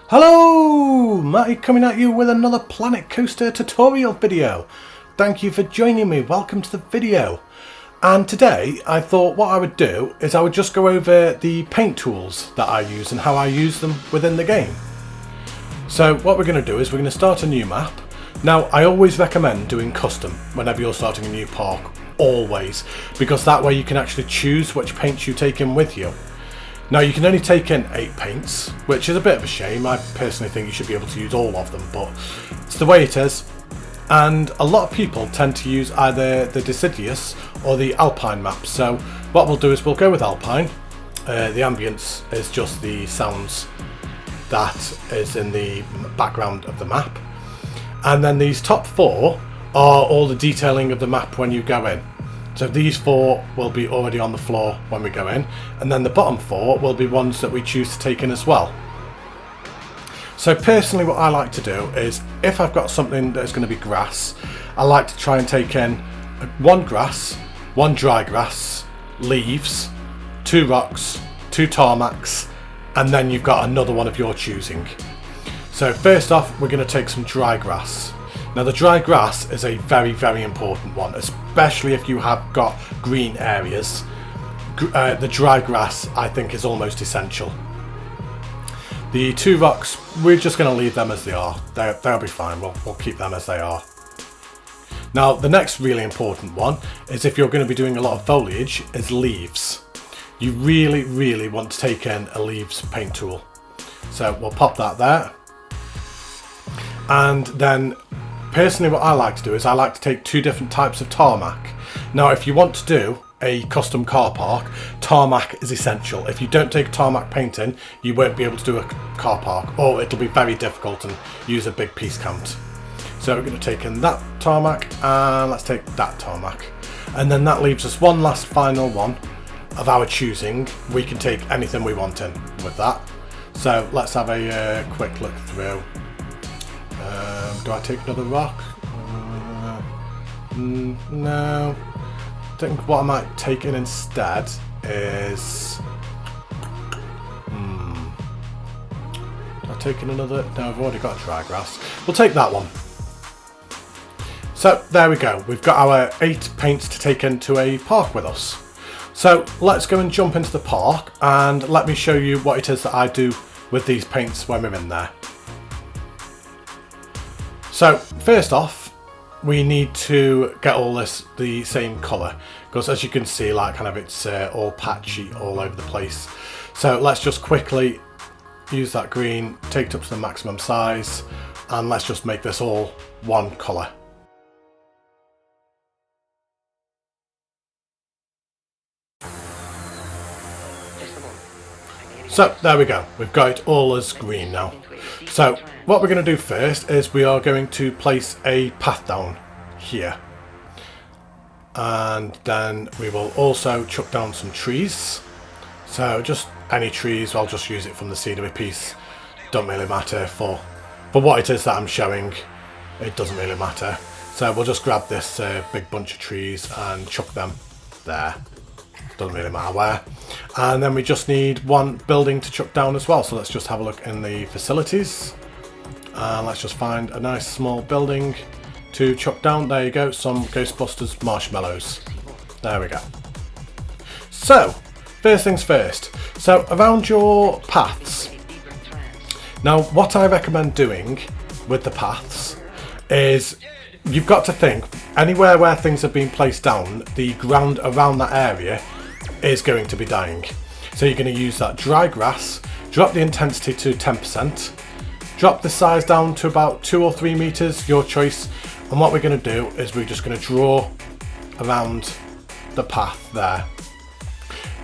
Hello! Matty coming at you with another Planet Coaster tutorial video. Thank you for joining me, welcome to the video. And today I thought what I would do is I would just go over the paint tools that I use and how I use them within the game. So what we're going to do is we're going to start a new map. Now I always recommend doing custom whenever you're starting a new park, always, because that way you can actually choose which paints you take in with you. Now you can only take in 8 paints, which is a bit of a shame. I personally think you should be able to use all of them, but it's the way it is. And a lot of people tend to use either the Deciduous or the Alpine map. So what we'll do is we'll go with Alpine. The ambience is just the sounds that is in the background of the map. And then these top 4 are all the detailing of the map when you go in. So these 4 will be already on the floor when we go in, and then the bottom 4 will be ones that we choose to take in as well. So personally what I like to do is, if I've got something that is going to be grass, I like to try and take in 1 grass, 1 dry grass, leaves, 2 rocks, 2 tarmacs, and then you've got another one of your choosing. So first off, we're going to take some dry grass. Now the dry grass is a very, very important one, especially if you have got green areas. The dry grass, I think, is almost essential. The 2 rocks, we're just going to leave them as they are. They'll be fine, we'll keep them as they are. Now the next really important one is, if you're going to be doing a lot of foliage, is leaves. You really, really want to take in a leaves paint tool. So we'll pop that there. And then personally what I like to do is I like to take 2 different types of tarmac. Now if you want to do a custom car park, tarmac is essential. If you don't take tarmac painting, you won't be able to do a car park, or it'll be very difficult and use a big piece count. So we're going to take in that tarmac, and let's take that tarmac. And then that leaves us one last final one of our choosing. We can take anything we want in with that. So let's have a quick look through. Do I take another rock? No. I think what I might take in instead is... Do I take in another? No, I've already got dry grass. We'll take that one. So there we go. We've got our 8 paints to take into a park with us. So let's go and jump into the park and let me show you what it is that I do with these paints when we're in there. So first off, we need to get all this the same colour, because as you can see, like, kind of it's all patchy all over the place. So let's just quickly use that green, take it up to the maximum size, and let's just make this all one colour. So there we go, we've got it all as green now. So what we're going to do first is we are going to place a path down here. And then we will also chuck down some trees. So just any trees, I'll just use it from the scenery piece. Don't really matter for what it is that I'm showing, it doesn't really matter. So we'll just grab this big bunch of trees and chuck them there. Doesn't really matter where. And then we just need 1 building to chuck down as well. So let's just have a look in the facilities. And let's just find a nice small building to chuck down. There you go, some Ghostbusters marshmallows. There we go. So, first things first. So around your paths. Now what I recommend doing with the paths is, you've got to think, anywhere where things have been placed down, the ground around that area is going to be dying. So you're going to use that dry grass, drop the intensity to 10%, drop the size down to about 2 or 3 meters, your choice. And what we're going to do is we're just going to draw around the path there.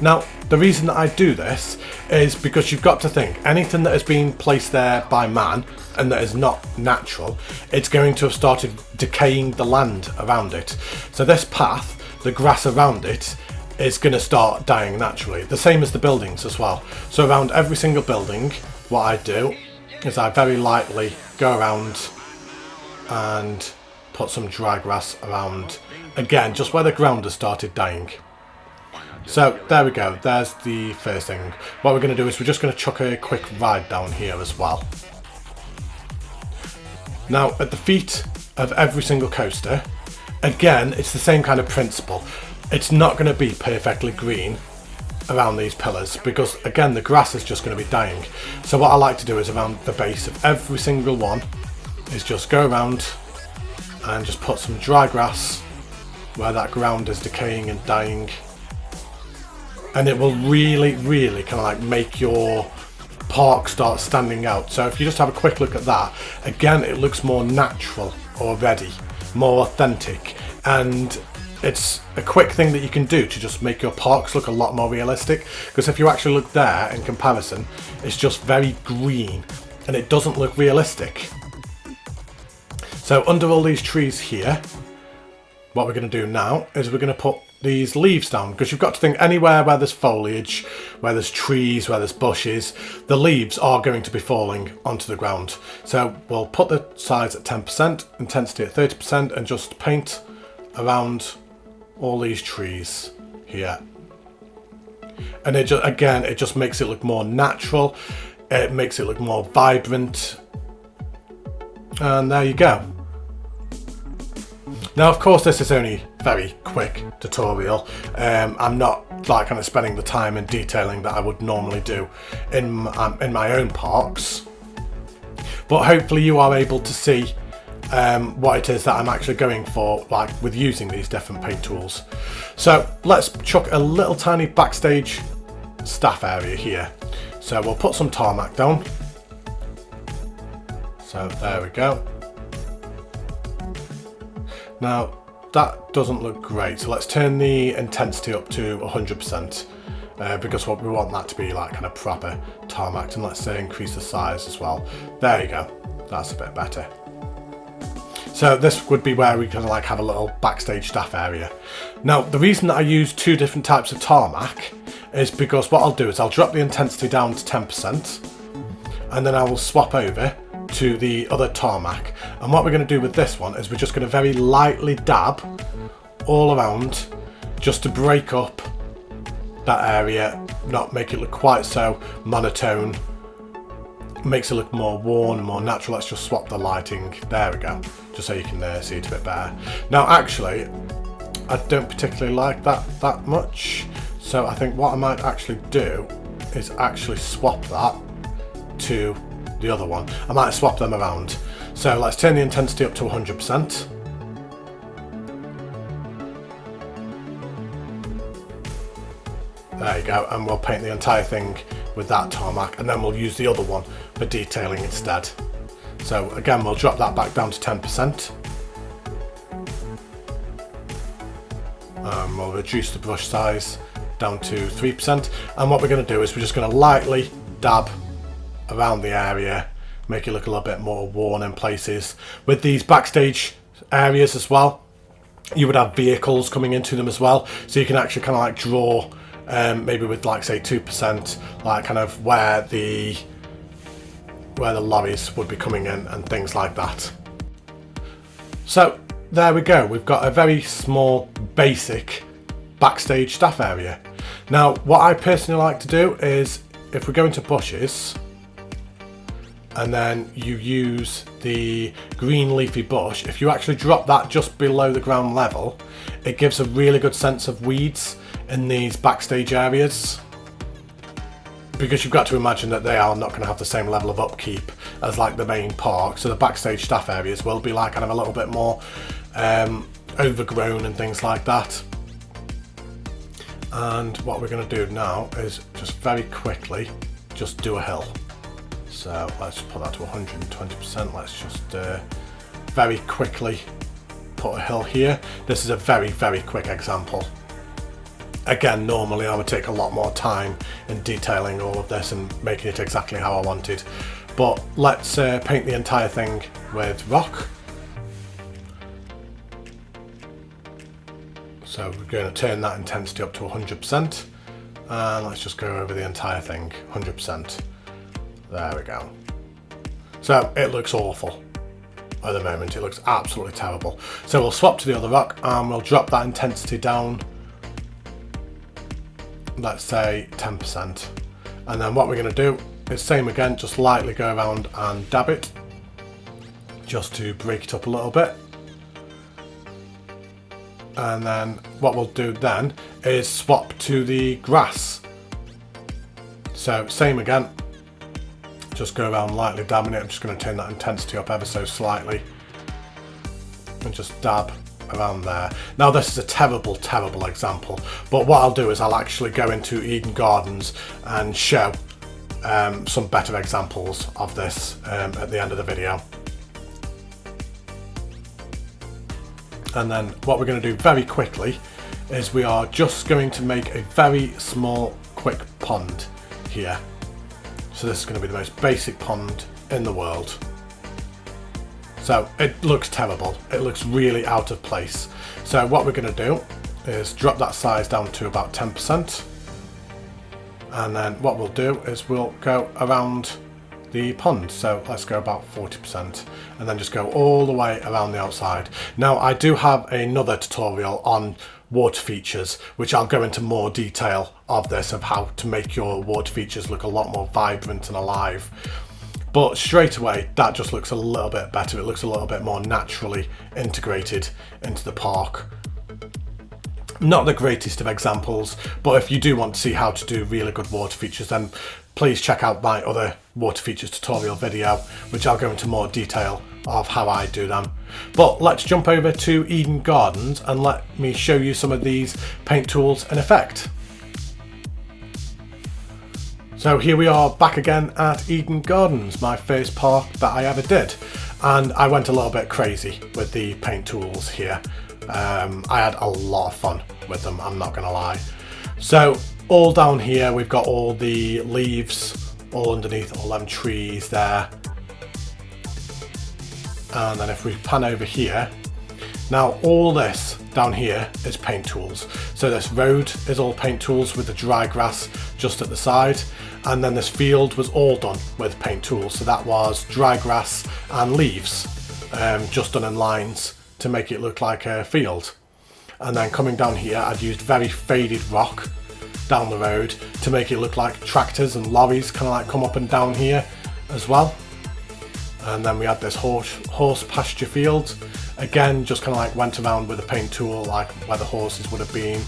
Now the reason that I do this is because you've got to think, anything that has been placed there by man and that is not natural, it's going to have started decaying the land around it. So this path, the grass around it, is going to start dying naturally. The same as the buildings as well. So around every single building, what I do is I very lightly go around and put some dry grass around, again, just where the ground has started dying. So there we go, there's the first thing. What we're going to do is we're just going to chuck a quick ride down here as well. Now at the feet of every single coaster, again, it's the same kind of principle. It's not going to be perfectly green around these pillars because again the grass is just going to be dying. So what I like to do is around the base of every single one is just go around and just put some dry grass where that ground is decaying and dying, and it will really kind of like make your park start standing out. So if you just have a quick look at that, again it looks more natural already, more authentic, and it's a quick thing that you can do to just make your parks look a lot more realistic, because if you actually look there in comparison, it's just very green and it doesn't look realistic. So under all these trees here, what we're going to do now is we're going to put these leaves down, because you've got to think anywhere where there's foliage, where there's trees, where there's bushes, the leaves are going to be falling onto the ground. So we'll put the size at 10%, intensity at 30%, and just paint around all these trees here. And it just, again, it just makes it look more natural, it makes it look more vibrant, and there you go. Now of course this is only a very quick tutorial. I'm not like kind of spending the time in detailing that I would normally do in my own parks, but hopefully you are able to see what it is that I'm actually going for, like with using these different paint tools. So let's chuck a little tiny backstage staff area here. So we'll put some tarmac down. So there we go. Now that doesn't look great, so let's turn the intensity up to 100%, because what we want that to be like kind of proper tarmac, and let's say increase the size as well. There you go, that's a bit better. So this would be where we kind of like have a little backstage staff area. Now the reason that I use two different types of tarmac is because what I'll do is I'll drop the intensity down to 10%, and then I will swap over to the other tarmac. And what we're going to do with this one is we're just going to very lightly dab all around, just to break up that area, not make it look quite so monotone, makes it look more worn and more natural. Let's just swap the lighting, there we go, just so you can see it a bit better. Now actually I don't particularly like that much, so I think what I might actually do is actually swap that to the other one. I might swap them around. So let's turn the intensity up to 100%. There you go, and we'll paint the entire thing with that tarmac, and then we'll use the other one for detailing instead. So again, we'll drop that back down to 10%. We'll reduce the brush size down to 3%, and what we're going to do is we're just going to lightly dab around the area, make it look a little bit more worn in places. With these backstage areas as well, you would have vehicles coming into them as well, so you can actually kind of like draw maybe with like say 2%, like kind of where the lorries would be coming in and things like that. So there we go, we've got a very small basic backstage staff area. Now what I personally like to do is, if we go into bushes and then you use the green leafy bush, if you actually drop that just below the ground level, it gives a really good sense of weeds in these backstage areas, because you've got to imagine that they are not going to have the same level of upkeep as like the main park, so the backstage staff areas will be like kind of a little bit more overgrown and things like that. And what we're going to do now is just very quickly just do a hill. So let's put that to 120%. Let's just very quickly put a hill here. This is a very quick example. Again, normally I would take a lot more time in detailing all of this and making it exactly how I wanted, but let's paint the entire thing with rock. So we're going to turn that intensity up to 100%, and let's just go over the entire thing 100%. There we go. So it looks awful at the moment, it looks absolutely terrible. So we'll swap to the other rock and we'll drop that intensity down, let's say 10%. And then what we're going to do is same again, just lightly go around and dab it just to break it up a little bit. And then what we'll do then is swap to the grass. So same again, just go around lightly dabbing it. I'm just going to turn that intensity up ever so slightly and just dab around there. Now this is a terrible example, but what I'll do is I'll actually go into Eden Gardens and show some better examples of this at the end of the video. And then what we're going to do very quickly is we are just going to make a very small quick pond here. So this is going to be the most basic pond in the world. So it looks terrible, it looks really out of place. So what we're going to do is drop that size down to about 10%. And then what we'll do is we'll go around the pond, so let's go about 40%, and then just go all the way around the outside. Now I do have another tutorial on water features, which I'll go into more detail of this, of how to make your water features look a lot more vibrant and alive. But straight away that just looks a little bit better, it looks a little bit more naturally integrated into the park. Not the greatest of examples, but if you do want to see how to do really good water features, then please check out my other water features tutorial video, which I'll go into more detail of how I do them. But let's jump over to Eden Gardens and let me show you some of these paint tools in effect. So here we are back again at Eden Gardens, my first park that I ever did, and I went a little bit crazy with the paint tools here. I had a lot of fun with them, I'm not gonna lie. So all down here we've got all the leaves all underneath all them trees there, and then if we pan over here, now all this down here is paint tools. So this road is all paint tools with the dry grass just at the side, and then this field was all done with paint tools. So that was dry grass and leaves, just done in lines to make it look like a field. And then coming down here, I'd used very faded rock down the road to make it look like tractors and lorries kind of like come up and down here as well. And then we had this horse pasture field, again just kind of like went around with a paint tool like where the horses would have been.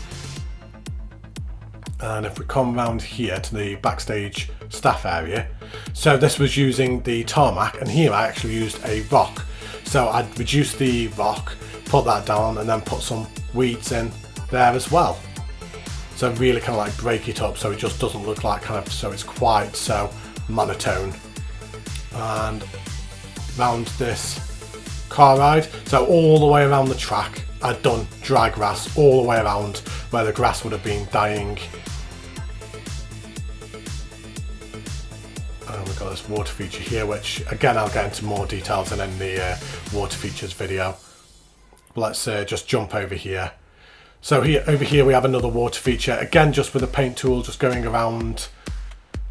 And if we come around here to the backstage staff area, so this was using the tarmac, and here I actually used a rock. So I'd reduce the rock, put that down, and then put some weeds in there as well. So really kind of like break it up so it just doesn't look like kind of, so it's quite so monotone. And round this car ride, so all the way around the track, I'd done dry grass all the way around where the grass would have been dying. And we've got this water feature here, which again I'll get into more details in the water features video. Let's just jump over here. So over here we have another water feature, again just with a paint tool, just going around,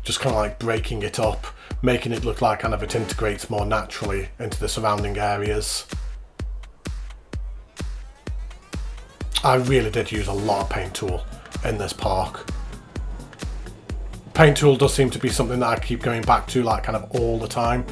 just kind of like breaking it up, making it look like kind of it integrates more naturally into the surrounding areas. I really did use a lot of paint tool in this park. Paint tool does seem to be something that I keep going back to like kind of all the time.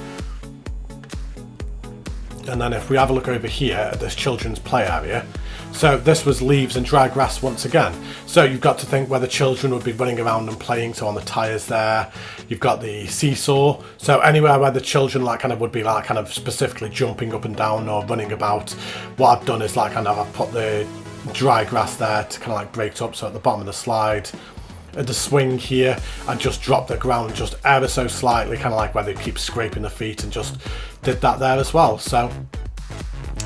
And then if we have a look over here at this children's play area, so this was leaves and dry grass once again. So you've got to think where the children would be running around and playing, so on the tyres there. You've got the seesaw, so anywhere where the children like kind of would be like kind of specifically jumping up and down or running about. What I've done is like kind of I've put the dry grass there to kind of like break it up, so at the bottom of the slide. At the swing here, I just dropped the ground just ever so slightly, kind of like where they keep scraping the feet, and just did that there as well. So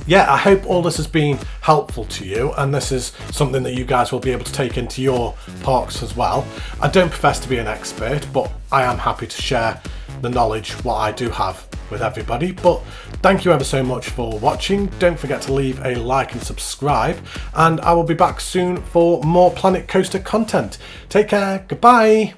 yeah, I hope all this has been helpful to you, and this is something that you guys will be able to take into your parks as well. I don't profess to be an expert, but I am happy to share the knowledge what I do have with everybody. But thank you ever so much for watching. Don't forget to leave a like and subscribe, and I will be back soon for more Planet Coaster content. Take care, goodbye.